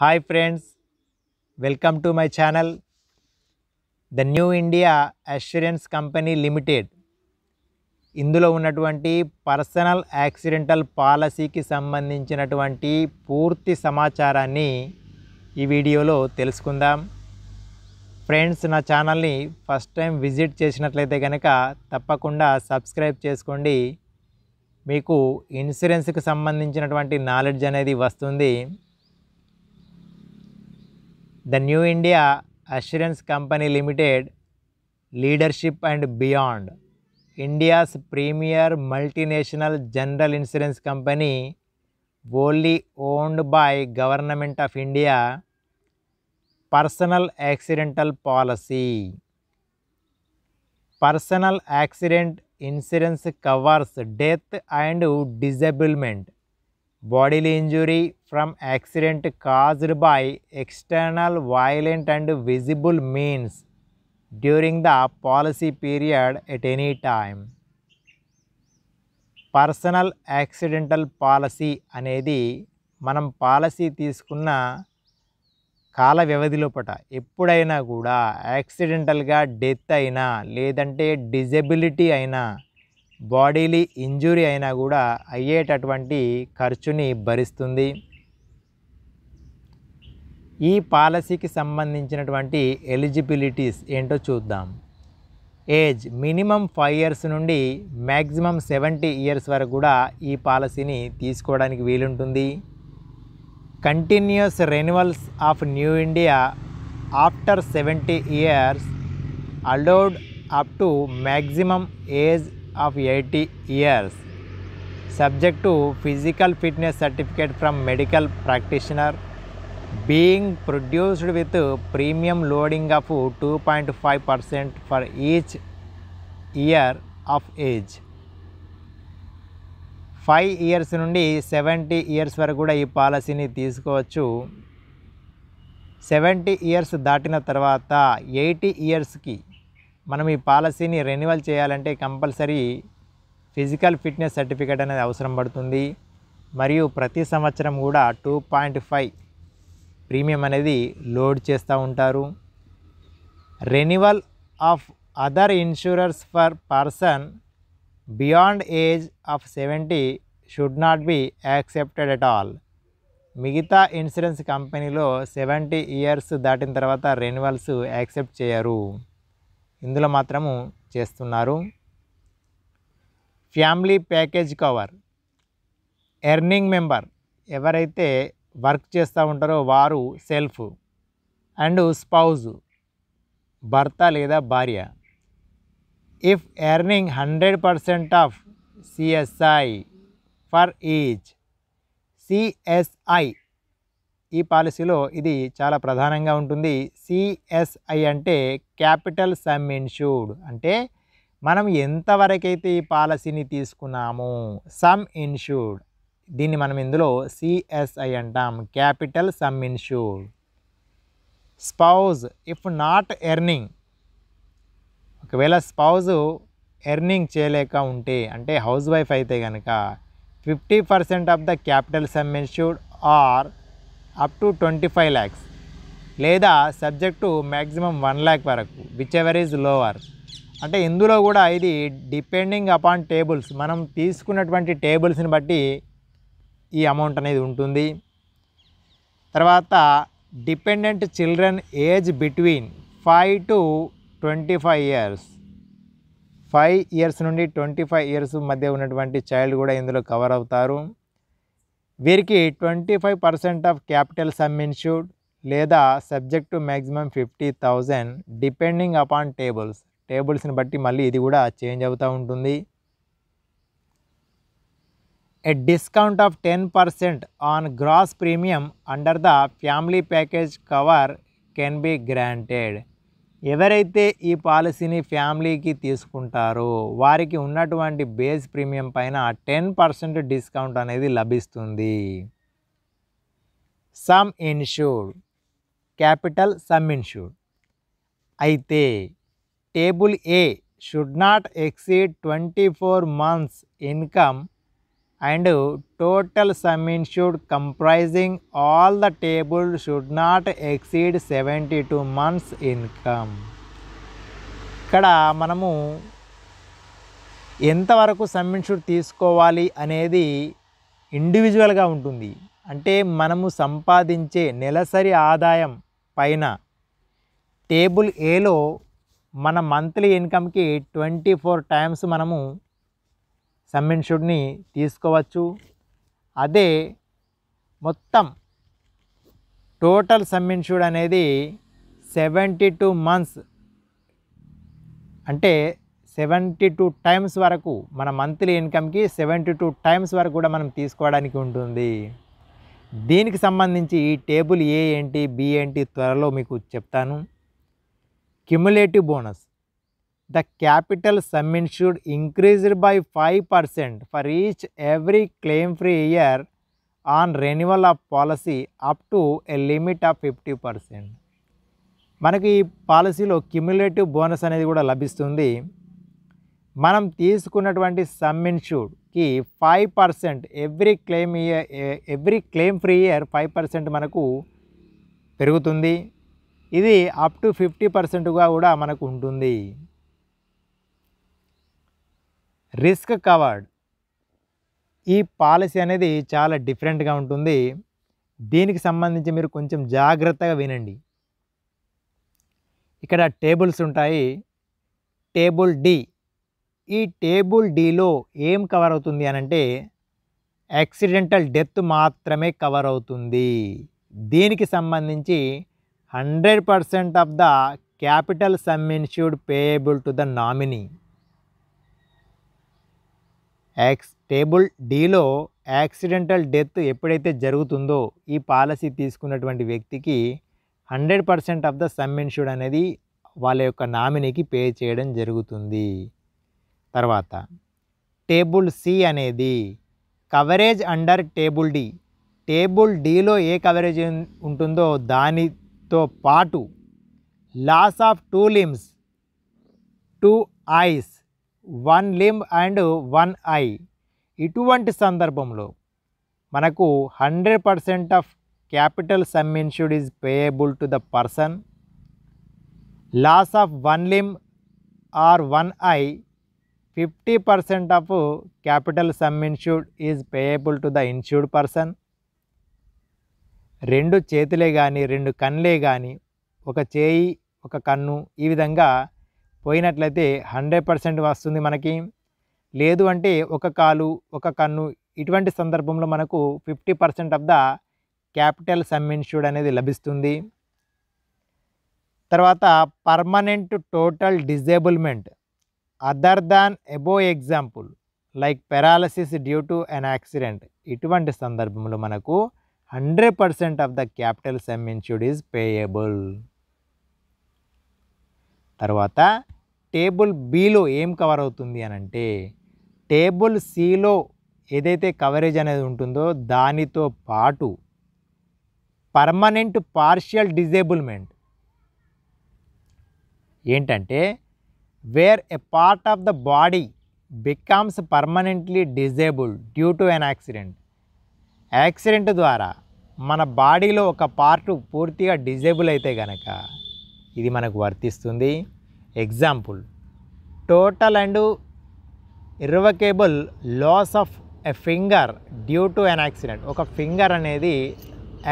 Hi friends, welcome to my channel. The New India Assurance Company Limited. ఇందులో ఉన్నటువంటి personal accidental పాలసీకి సంబంధించినటువంటి పూర్తి సమాచారాన్ని ఈ వీడియోలో తెలుసుకుందాం. ఫ్రెండ్స్, నా ఛానల్ని ఫస్ట్ టైం విజిట్ చేసినట్లయితే కనుక తప్పకుండా సబ్స్క్రైబ్ చేసుకోండి. మీకు ఇన్సూరెన్స్కి సంబంధించినటువంటి నాలెడ్జ్ అనేది వస్తుంది. The New India Assurance Company Limited, Leadership and Beyond, India's premier multinational general insurance company, wholly owned by Government of India. Personal accidental policy. Personal accident insurance covers death and disablement, bodily injury from accident caused by external violent and visible means during the policy period at any time. Personal accidental policy అనేది మనం policy తీసుకున్న కాల వ్యవధి లోపట ఎప్పుడైనా కూడా యాక్సిడెంటల్గా death అయినా లేదంటే డిజబిలిటీ అయినా బాడీలీ ఇంజురీ అయినా కూడా అయ్యేటటువంటి ఖర్చుని భరిస్తుంది. ఈ పాలసీకి సంబంధించినటువంటి ఎలిజిబిలిటీస్ ఏంటో చూద్దాం. ఏజ్ మినిమం 5 years నుండి మ్యాక్సిమం 70 years వరకు కూడా ఈ పాలసీని తీసుకోవడానికి వీలుంటుంది. Continuous renewals of new India after 70 years allowed up to maximum age of 80 years, subject to physical fitness certificate from medical practitioner, being produced with premium loading of 2.5% for each year of age. 5 years నుండి 70 years వరకు కూడా ఈ పాలసీని తీసుకోవచ్చు. 70 years దాటిన తర్వాత 80 yearsకి మనం ఈ పాలసీని రెన్యువల్ చేయాలంటే కంపల్సరీ ఫిజికల్ ఫిట్నెస్ సర్టిఫికేట్ అనేది అవసరం పడుతుంది. మరియు ప్రతి సంవత్సరం కూడా 2.5 ప్రీమియం అనేది లోడ్ చేస్తూ ఉంటారు. Renewal of other insurers for person beyond age of 70 should not be accepted at all. మిగతా ఇన్సూరెన్స్ కంపెనీలో 70 years దాటిన తర్వాత రెన్యువల్స్ యాక్సెప్ట్ చేయరు, ఇందులో మాత్రము చేస్తున్నారు. Family package cover. Earning member ఎవరైతే వర్క్ చేస్తూ ఉంటారో వారు సెల్ఫ్ అండ్ స్పౌజ్ భర్త లేదా భార్య. If earning 100% of CSI for each. CSI ఈ పాలసీలో ఇది చాలా ప్రధానంగా ఉంటుంది. సిఎస్ఐ అంటే క్యాపిటల్ సమ్ ఇన్సూర్డ్, అంటే మనం ఎంతవరకైతే ఈ పాలసీని తీసుకున్నామో సమ్ ఇన్సూర్డ్, దీన్ని మనం ఇందులో సిఎస్ఐ అంటాం, capital sum insured. Spouse if not earning, ఒకవేళ స్పౌజ్ ఎర్నింగ్ చేయలేక ఉంటే అంటే హౌస్ వైఫ్ అయితే కనుక 50% of the capital sum insured or up to 25 lakhs లేదా సబ్జెక్ట్ టు మ్యాక్సిమం 1 lakh వరకు, విచ్ ఎవర్ ఈజ్ లోవర్. అంటే ఇందులో కూడా ఇది డిపెండింగ్ అపాన్ టేబుల్స్, మనం తీసుకున్నటువంటి టేబుల్స్ని బట్టి ఈ అమౌంట్ అనేది ఉంటుంది. తర్వాత dependent children age between 5 to 25 years. 5 years నుండి 25 years మధ్య ఉన్నటువంటి చైల్డ్ కూడా ఇందులో కవర్ అవుతారు. వీరికి 25% ఆఫ్ క్యాపిటల్ సమ్ ఇన్సూర్డ్ లేదా subject to maximum 50,000 depending upon టేబుల్స్ని బట్టి మళ్ళీ ఇది కూడా చేంజ్ అవుతూ ఉంటుంది. A discount of 10% on gross premium under the family package cover can be granted. ఎవరైతే ఈ పాలసీని ఫ్యామిలీకి తీసుకుంటారో వారికి ఉన్నటువంటి బేస్ ప్రీమియం పైన 10% డిస్కౌంట్ అనేది లభిస్తుంది. Sum insured, capital sum insured అయితే table A should not exceed 24 months income and total sum insured comprising all the table should not exceed 72 months income. ఇక్కడ మనము ఎంతవరకు సమ్ ఇన్సూర్డ్ తీసుకోవాలి అనేది ఇండివిజువల్గా ఉంటుంది. అంటే మనము సంపాదించే నెలసరి ఆదాయం పైన టేబుల్ ఏలో మన మంత్లీ ఇన్కమ్కి 24 టైమ్స్ మనము సమ్ ఇన్సూర్డ్ని తీసుకోవచ్చు. అదే మొత్తం టోటల్ సమ్ ఇన్సూర్డ్ అనేది 72 మంత్స్ అంటే 72 టైమ్స్ వరకు మన మంత్లీ ఇన్కమ్కి 72 టైమ్స్ వరకు కూడా మనం తీసుకోవడానికి ఉంటుంది. దీనికి సంబంధించి ఈ టేబుల్ ఏ ఏంటి బి ఏంటి త్వరలో మీకు చెప్తాను. Cumulative bonus. The capital sum insured increased by 5% for each every claim free year on renewal of policy up to a limit of 50%. మనకి ఈ పాలసీలో క్యుములేటివ్ బోనస్ అనేది కూడా లభిస్తుంది. మనం తీసుకున్నటువంటి సమ్ ఇన్సూర్డ్కి 5% ఎవ్రీ క్లెయిమ్ ఫ్రీ ఇయర్ 5% మనకు పెరుగుతుంది. ఇది అప్ టు 50%గా కూడా మనకు ఉంటుంది. Risk covered. ఈ పాలసీ అనేది చాలా డిఫరెంట్గా ఉంటుంది. దీనికి సంబంధించి మీరు కొంచెం జాగ్రత్తగా వినండి. ఇక్కడ టేబుల్స్ ఉంటాయి. Table D. ఈ టేబుల్ డిలో ఏం కవర్ అవుతుంది అనంటే యాక్సిడెంటల్ డెత్ మాత్రమే కవర్ అవుతుంది. దీనికి సంబంధించి 100% of the capital sum insured payable to the nominee. Table డిలో యాక్సిడెంటల్ డెత్ ఎప్పుడైతే జరుగుతుందో ఈ పాలసీ తీసుకున్నటువంటి వ్యక్తికి 100% ఆఫ్ ద సమ్ ఇన్సూర్డ్ అనేది వాళ్ళ యొక్క నామినీకి పే చేయడం జరుగుతుంది. తర్వాత టేబుల్ సి అనేది coverage under table D. Table డిలో ఏ కవరేజ్ ఉంటుందో దానితో పాటు loss of 2 limbs, 2 eyes, 1 limb and 1 eye. ఇటువంటి సందర్భంలో మనకు 100% of capital sum insured is payable to the person. Loss of 1 limb or 1 eye, 50% of capital sum insured is payable to the insured person. 2 చేతులే కానీ 2 కన్నులే కానీ ఒక చేయి ఒక కన్ను ఈ విధంగా పోయినట్లయితే 100% వస్తుంది మనకి. లేదు అంటే ఒక కాలు ఒక కన్ను ఇటువంటి సందర్భంలో మనకు 50% of the capital sum insured అనేది లభిస్తుంది. తర్వాత permanent total disablement other than above example like paralysis due to an accident. ఇటువంటి సందర్భంలో మనకు 100% of the capital sum insured is payable. తర్వాత టేబుల్ బిలో ఏం కవర్ అవుతుంది అనంటే టేబుల్ సిలో ఏదైతే కవరేజ్ అనేది ఉంటుందో దానితో పాటు పర్మనెంట్ పార్షియల్ డిజేబుల్మెంట్. ఏంటంటే where a part of the body becomes permanently disabled due to an accident. Accident ద్వారా మన బాడీలో ఒక పార్ట్ పూర్తిగా డిజేబుల్ అయితే కనుక ఇది మనకు వర్తిస్తుంది. Example total and irrevocable loss of a finger due to an accident. ఒక ఫింగర్ అనేది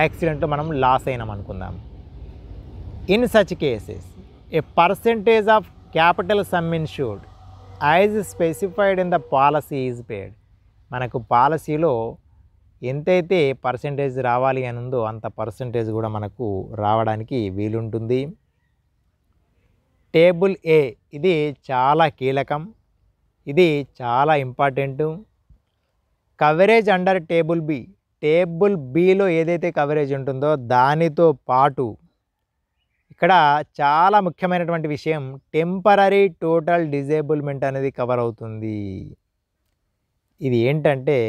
యాక్సిడెంట్లో మనం లాస్ అయినాం అనుకుందాం. In such cases a percentage of capital sum insured as specified in the policy is paid. మనకు పాలసీలో ఎంతైతే పర్సెంటేజ్ రావాలి అని ఉందో అంత పర్సెంటేజ్ కూడా మనకు రావడానికి వీలుంటుంది. టేబుల్ ఏ ఇది చాలా కీలకం, ఇది చాలా important. Coverage under table B. Table below ఏదైతే కవరేజ్ ఉంటుందో దానితో పాటు ఇక్కడ చాలా ముఖ్యమైనటువంటి విషయం టెంపరరీ టోటల్ డిజేబుల్మెంట్ అనేది కవర్ అవుతుంది. ఇది ఏంటంటే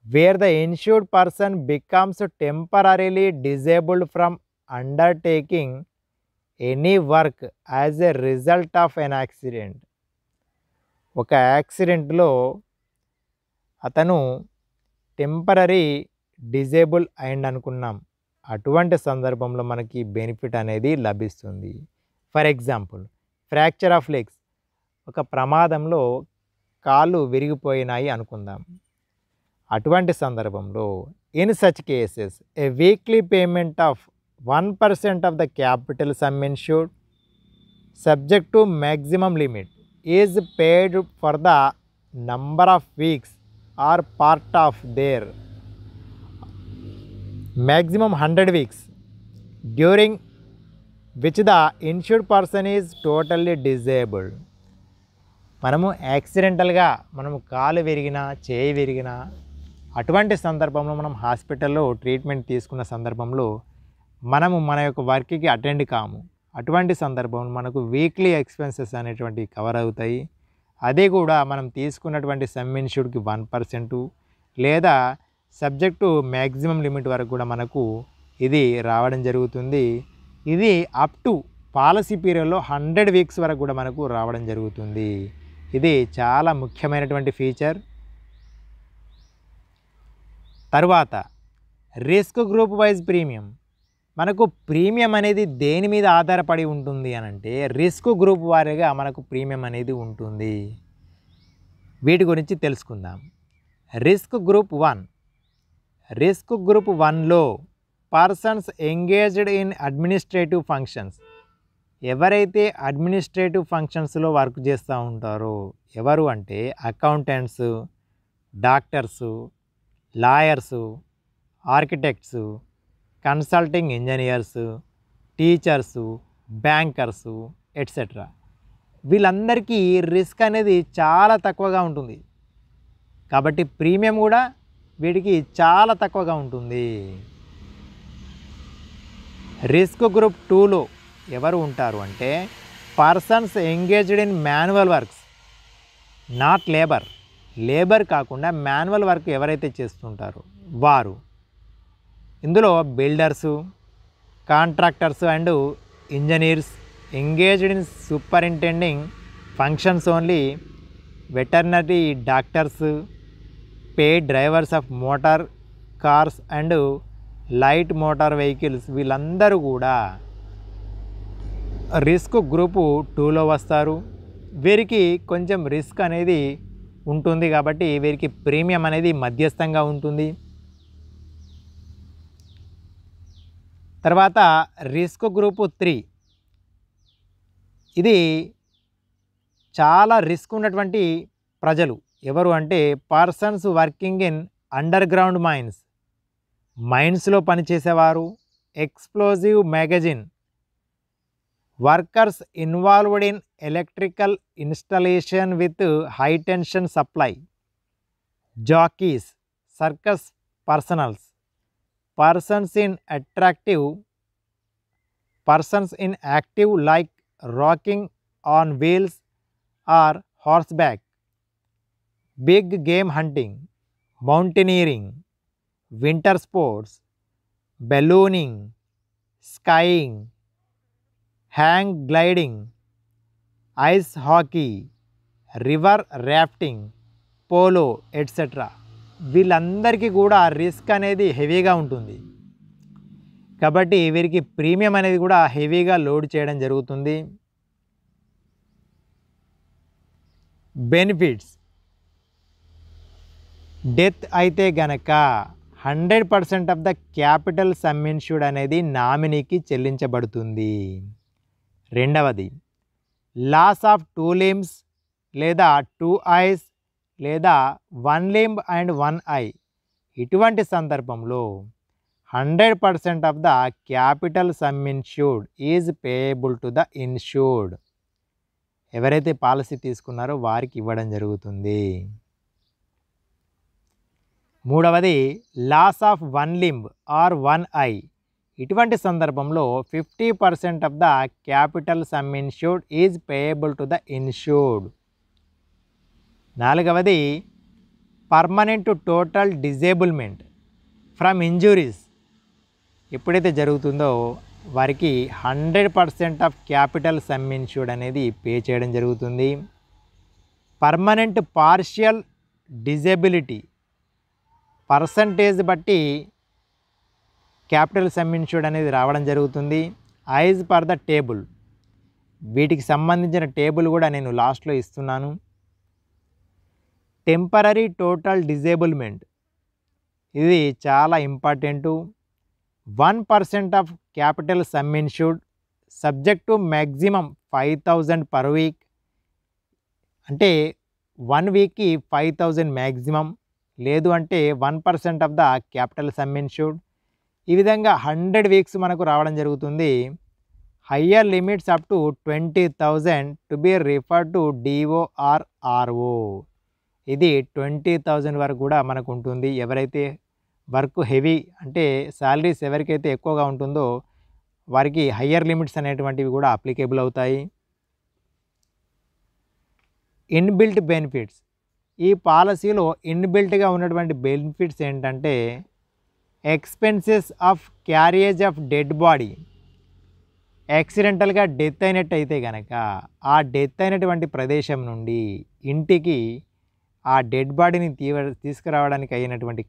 where the insured person becomes temporarily disabled from undertaking any work as a result of an accident. ఒక యాక్సిడెంట్లో అతను టెంపరరీ డిజేబుల్ అయిండ్ అనుకున్నాం, అటువంటి సందర్భంలో మనకి బెనిఫిట్ అనేది లభిస్తుంది. For example fracture of legs, ఒక ప్రమాదంలో కాళ్ళు విరిగిపోయినాయి అనుకుందాం. అటువంటి సందర్భంలో in such cases A weekly payment of 1% of the capital sum insured subject to maximum limit is paid for the number of weeks or part of their maximum 100 weeks during which the insured person is totally disabled. మనము యాక్సిడెంటల్గా మనము కాలు విరిగినా చేయి విరిగినా అటువంటి సందర్భంలో మనం హాస్పిటల్లో treatment తీసుకున్న సందర్భంలో మనము మన యొక్క వర్క్కి అటెండ్ కాము. అటువంటి సందర్భంలో మనకు వీక్లీ ఎక్స్పెన్సెస్ అనేటువంటివి కవర్ అవుతాయి. అదే కూడా మనం తీసుకున్నటువంటి సమ్ ఇన్ష్యూర్డ్కి 1% లేదా సబ్జెక్ట్ టు మ్యాక్సిమం లిమిట్ వరకు కూడా మనకు ఇది రావడం జరుగుతుంది. ఇది అప్ టు పాలసీ పీరియడ్లో 100 వీక్స్ వరకు కూడా మనకు రావడం జరుగుతుంది. ఇది చాలా ముఖ్యమైనటువంటి ఫీచర్. తర్వాత రిస్క్ గ్రూప్ వైజ్ ప్రీమియం. మనకు ప్రీమియం అనేది దేని మీద ఆధారపడి ఉంటుంది అని అంటే రిస్క్ గ్రూప్ వారీగా మనకు ప్రీమియం అనేది ఉంటుంది. వీటి గురించి తెలుసుకుందాం. Risk group 1. రిస్క్ గ్రూప్ 1లో persons engaged in administrative functions. ఎవరైతే అడ్మినిస్ట్రేటివ్ ఫంక్షన్స్లో వర్క్ చేస్తూ ఉంటారో, ఎవరు అంటే accountants, doctors, lawyers, architects, consulting engineers, teachers, bankers etcetera, వీళ్ళందరికీ రిస్క్ అనేది చాలా తక్కువగా ఉంటుంది. కాబట్టి ప్రీమియం కూడా వీటికి చాలా తక్కువగా ఉంటుంది. రిస్క్ గ్రూప్ 2లో ఎవరు ఉంటారు అంటే persons engaged in manual works, not labour. Labour కాకుండా మాన్యువల్ వర్క్ ఎవరైతే చేస్తుంటారో వారు. ఇందులో builders, contractors and engineers, engaged in superintending functions only, veterinary doctors, paid drivers of motor cars and light motor vehicles, వీళ్ళందరూ కూడా రిస్క్ గ్రూపు 2లో వస్తారు. వీరికి కొంచెం రిస్క్ అనేది ఉంటుంది కాబట్టి వీరికి ప్రీమియం అనేది మధ్యస్థంగా ఉంటుంది. తర్వాత రిస్క్ గ్రూపు 3. ఇది చాలా రిస్క్ ఉన్నటువంటి ప్రజలు. ఎవరు అంటే persons working in underground mines, మైన్స్లో పనిచేసేవారు, explosive magazine workers involved in electrical installation with high tension supply, jockeys, circus personnels, persons in active like rocking on wheels or horseback, big game hunting, mountaineering, winter sports, ballooning, skiing, hang gliding, ice hockey, river rafting, polo etcetera, వీళ్ళందరికీ కూడా risk అనేది హెవీగా ఉంటుంది. కాబట్టి వీరికి premium అనేది కూడా హెవీగా లోడ్ చేయడం జరుగుతుంది. బెనిఫిట్స్. డెత్ అయితే గనక 100% of the capital sum insured అనేది నామినీకి చెల్లించబడుతుంది. రెండవది లాస్ ఆఫ్ 2 limbs లేదా 2 eyes లేదా 1 limb అండ్ 1 eye, ఇటువంటి సందర్భంలో 100% of the capital sum insured is payable to the insured. ఎవరైతే పాలసీ తీసుకున్నారో వారికి ఇవ్వడం జరుగుతుంది. మూడవది loss of 1 limb or 1 eye, ఇటువంటి సందర్భంలో 50% of the capital sum insured is payable to the insured. నాలుగవది permanent total disablement from injuries, ఎప్పుడైతే జరుగుతుందో వారికి 100% ఆఫ్ క్యాపిటల్ సమ్ ఇన్ష్యూర్డ్ అనేది పే చేయడం జరుగుతుంది. పర్మనెంట్ పార్షియల్ డిజేబిలిటీ పర్సంటేజ్ బట్టి క్యాపిటల్ సమ్ ఇన్ష్యూర్డ్ అనేది రావడం జరుగుతుంది. యాజ్ పర్ ద టేబుల్, వీటికి సంబంధించిన టేబుల్ కూడా నేను లాస్ట్లో ఇస్తున్నాను. టెంపరరీ టోటల్ డిజేబుల్మెంట్, ఇది చాలా important. 1% of capital sum insured subject to maximum 5,000 per week, అంటే 1 వీక్కి 5,000 మ్యాక్సిమం, లేదు అంటే 1% of the capital sum insured. ఈ విధంగా 100 వీక్స్ మనకు రావడం జరుగుతుంది. Higher limits up to 20,000 to be refer to DORRO, ఇది 20,000 వరకు కూడా మనకు ఉంటుంది. ఎవరైతే వర్క్ హెవీ అంటే శాలరీస్ ఎవరికైతే ఎక్కువగా ఉంటుందో వారికి హయ్యర్ లిమిట్స్ అనేటువంటివి కూడా అప్లికేబుల్ అవుతాయి. ఇన్బిల్ట్ బెనిఫిట్స్, ఈ పాలసీలో ఇన్బిల్ట్గా ఉన్నటువంటి బెనిఫిట్స్ ఏంటంటే expenses of carriage of dead body, యాక్సిడెంటల్గా డెత్ అయినట్టయితే కనుక ఆ డెత్ అయినటువంటి ప్రదేశం నుండి ఇంటికి ఆ డెడ్ బాడీని తీసుకురావడానికి అయినటువంటి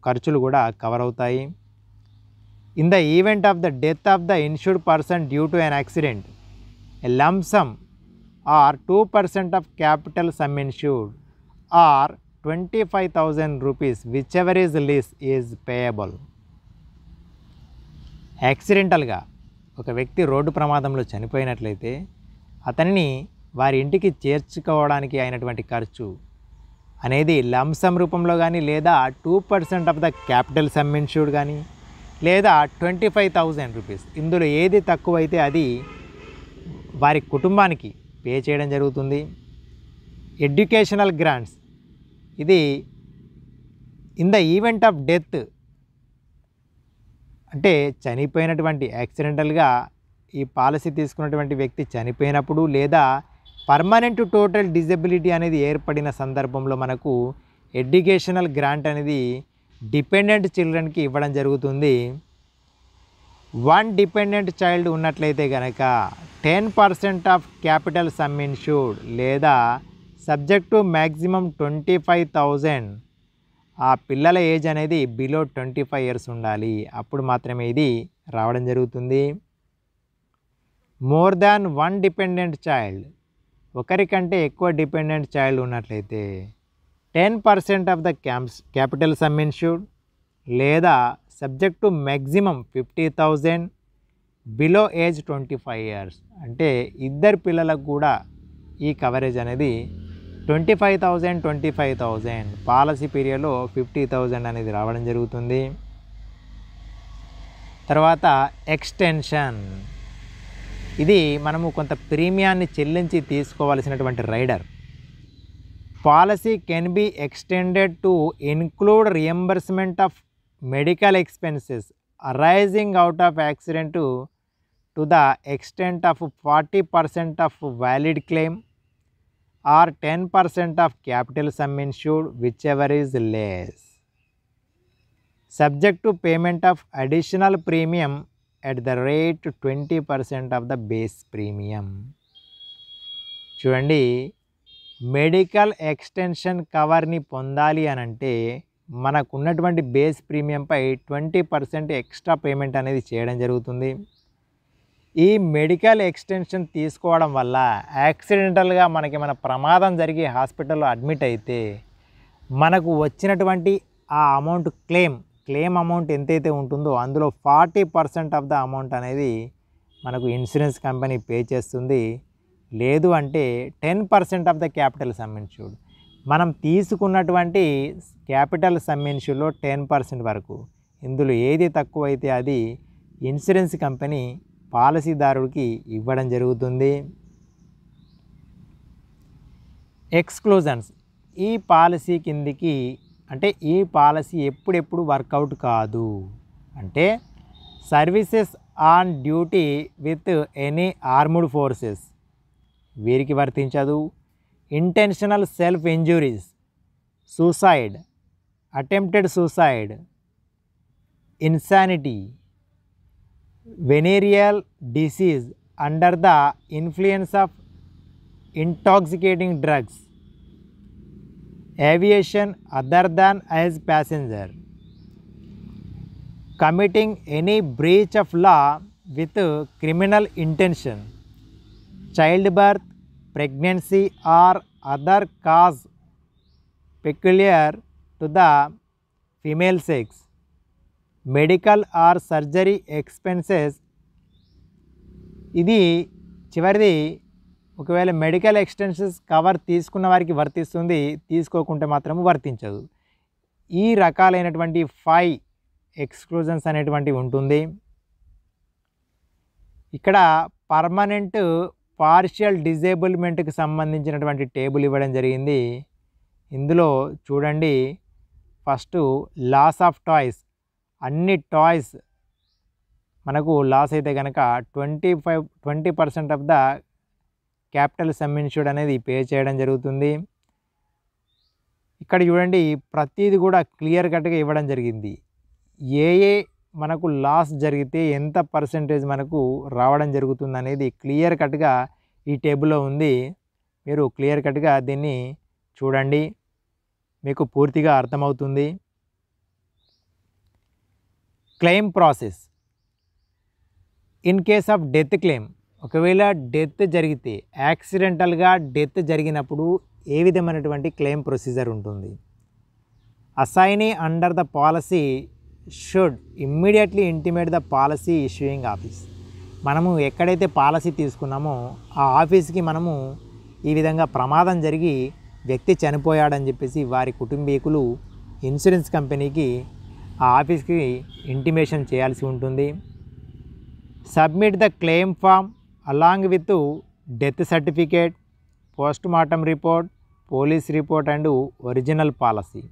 ఖర్చులు కూడా కవర్ అవుతాయి. In the event of the death of the insured person due to an accident, a lump sum or 2% of capital sum insured or 25,000 rupees whichever is less is payable. యాక్సిడెంటల్గా ఒక వ్యక్తి road ప్రమాదంలో చనిపోయినట్లయితే అతన్ని వారి ఇంటికి చేర్చుకోవడానికి అయినటువంటి ఖర్చు అనేది లంసమ్ రూపంలో కానీ, లేదా 2% of the capital sum insured కానీ, లేదా 25,000 రూపీస్, ఇందులో ఏది తక్కువైతే అది వారి కుటుంబానికి పే చేయడం జరుగుతుంది. ఎడ్యుకేషనల్ గ్రాంట్స్, ఇది in the event of death, అంటే చనిపోయినటువంటి యాక్సిడెంటల్గా ఈ పాలసీ తీసుకున్నటువంటి వ్యక్తి చనిపోయినప్పుడు, లేదా పర్మనెంట్ టోటల్ డిజబిలిటీ అనేది ఏర్పడిన సందర్భంలో మనకు ఎడ్యుకేషనల్ గ్రాంట్ అనేది డిపెండెంట్ చిల్డ్రన్కి ఇవ్వడం జరుగుతుంది. 1 డిపెండెంట్ చైల్డ్ ఉన్నట్లయితే కనుక 10% ఆఫ్ క్యాపిటల్ సమ్ ఇన్ష్యూర్డ్, లేదా సబ్జెక్ట్ టు మ్యాక్సిమం 25,000, ఆ పిల్లల ఏజ్ అనేది బిలో 25 ఇయర్స్ ఉండాలి, అప్పుడు మాత్రమే ఇది రావడం జరుగుతుంది. మోర్ దాన్ 1 డిపెండెంట్ చైల్డ్, ఒకరికంటే ఎక్కువ డిపెండెంట్ చైల్డ్ ఉన్నట్లయితే 10% of the capital sum insured, లేదా subject to maximum 50,000 below age 25 years, అంటే ఇద్దరు పిల్లలకు కూడా ఈ కవరేజ్ అనేది 25,000 పాలసీ పీరియడ్లో 50,000 అనేది రావడం జరుగుతుంది. తర్వాత ఎక్స్టెన్షన్, ఇది మనము కొంత ప్రీమియాన్ని చెల్లించి తీసుకోవాల్సినటువంటి rider. Policy can be extended to include reimbursement of medical expenses arising out of accident to the extent of 40% of valid claim or 10% of capital sum insured whichever is less, subject to payment of additional premium at the rate 20% of the base premium. చూడండి, medical extension కవర్ని పొందాలి అని అంటే మనకు ఉన్నటువంటి base ప్రీమియంపై 20% extra payment అనేది చేయడం జరుగుతుంది. ఈ మెడికల్ ఎక్స్టెన్షన్ తీసుకోవడం వల్ల యాక్సిడెంటల్గా మనకి మన ప్రమాదం జరిగి హాస్పిటల్లో అడ్మిట్ అయితే మనకు వచ్చినటువంటి ఆ అమౌంట్ క్లెయిమ్ అమౌంట్ ఎంతైతే ఉంటుందో అందులో 40% ఆఫ్ ద అమౌంట్ అనేది మనకు ఇన్సూరెన్స్ కంపెనీ పే చేస్తుంది. లేదు అంటే 10% of the capital sum insured, మనం తీసుకున్నటువంటి క్యాపిటల్ సమ్ ఇన్ష్యూర్డ్లో 10% వరకు, ఇందులో ఏది తక్కువైతే అది ఇన్సూరెన్స్ కంపెనీ పాలసీదారుడికి ఇవ్వడం జరుగుతుంది. ఎక్స్క్లూజన్స్, ఈ పాలసీ కిందికి అంటే ఈ పాలసీ ఎప్పుడెప్పుడు వర్కౌట్ కాదు అంటే services on duty with any armed forces, వీరికి వర్తించదు. Intentional self injuries, suicide, attempted suicide, insanity, venereal disease under the influence of intoxicating drugs, aviation other than as passenger, committing any breach of law with criminal intention, childbirth, pregnancy or other cause peculiar to the female sex, medical or surgery expenses. ఇది చివరిది ఒకవేళ medical extensions cover తీసుకున్న వారికి వర్తిస్తుంది, తీసుకోకుంటే మాత్రం వర్తించదు. ఈ రకాలైనటువంటి 5 ఎక్స్క్లూజన్స్ అనేటువంటివి ఉంటుంది. ఇక్కడ పర్మనెంట్ పార్షియల్ డిజేబుల్మెంట్కి సంబంధించినటువంటి టేబుల్ ఇవ్వడం జరిగింది. ఇందులో చూడండి, ఫస్ట్ లాస్ ఆఫ్ టాయ్స్, అన్ని టాయ్స్ మనకు లాస్ అయితే కనుక 20% of the capital sum insured అనేది పే చేయడం జరుగుతుంది. ఇక్కడ చూడండి, ప్రతిదీ కూడా క్లియర్ కట్గా ఇవ్వడం జరిగింది. ఏ మనకు లాస్ జరిగితే ఎంత పర్సెంటేజ్ మనకు రావడం జరుగుతుంది అనేది క్లియర్ కట్గా ఈ టేబుల్లో ఉంది. మీరు క్లియర్ కట్గా దీన్ని చూడండి, మీకు పూర్తిగా అర్థమవుతుంది. Claim process. In case of death claim, ఒకవేళ డెత్ జరిగితే, యాక్సిడెంటల్గా డెత్ జరిగినప్పుడు ఏ విధమైనటువంటి క్లెయిమ్ ప్రొసీజర్ ఉంటుంది. Assignee under the policy should immediately intimate the policy issuing office. మనము ఎక్కడైతే పాలసీ తీసుకున్నామో ఆ ఆఫీస్కి మనము ఈ విధంగా ప్రమాదం జరిగి వ్యక్తి చనిపోయాడని చెప్పేసి వారి కుటుంబీకులు ఇన్సూరెన్స్ కంపెనీకి ఆ ఆఫీస్కి ఇంటిమేషన్ చేయాల్సి ఉంటుంది. Submit the claim form along with death certificate, post mortem report, police report and original policy.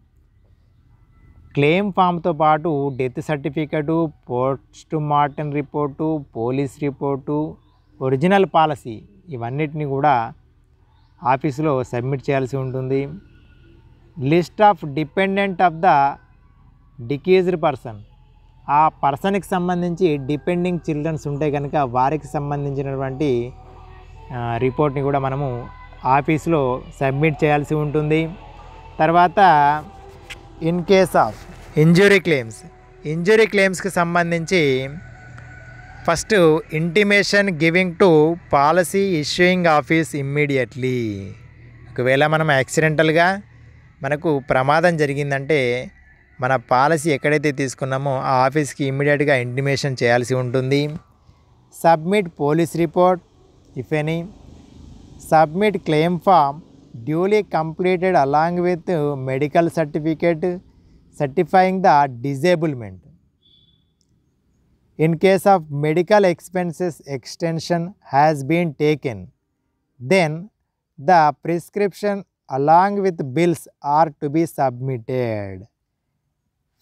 Claim ఫామ్తో పాటు death certificate, post mortem report, police report, original policy ఇవన్నిటిని కూడా ఆఫీసులో సబ్మిట్ చేయాల్సి ఉంటుంది. List of dependent of the deceased person, ఆ పర్సన్కి సంబంధించి డిపెండింగ్ చిల్డ్రన్స్ ఉంటే కనుక వారికి సంబంధించినటువంటి రిపోర్ట్ని కూడా మనము ఆఫీస్లో సబ్మిట్ చేయాల్సి ఉంటుంది. తర్వాత in case of injury claims, injury క్లెయిమ్స్కి సంబంధించి first intimation giving to policy issuing office immediately. ఒకవేళ మనం యాక్సిడెంటల్గా మనకు ప్రమాదం జరిగిందంటే మన పాలసీ ఎక్కడైతే తీసుకున్నామో ఆ ఆఫీస్కి ఇమ్మీడియట్గా ఇంటిమేషన్ చేయాల్సి ఉంటుంది. Submit police report if any. Submit claim form duly completed along with medical certificate certifying the disablement. In case of medical expenses extension has been taken, then the prescription along with bills are to be submitted.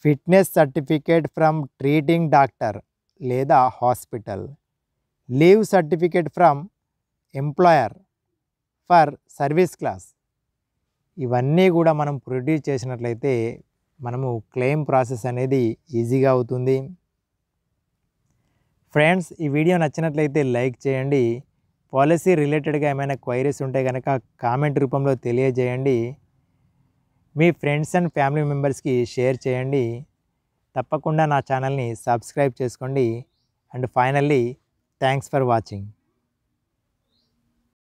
Fitness certificate from treating doctor లేదా hospital, leave certificate from employer for service class, ఇవన్నీ కూడా మనం produce చేసినట్లయితే మనము claim process అనేది ఈజీగా అవుతుంది. Friends, ఈ వీడియో నచ్చినట్లయితే లైక్ చేయండి. పాలసీ రిలేటెడ్గా ఏమైనా క్వైరీస్ ఉంటే కనుక కామెంట్ రూపంలో తెలియజేయండి. మీ ఫ్రెండ్స్ అండ్ ఫ్యామిలీ మెంబర్స్కి షేర్ చేయండి. తప్పకుండా నా ఛానల్ని సబ్స్క్రైబ్ చేసుకోండి. And finally thanks for watching.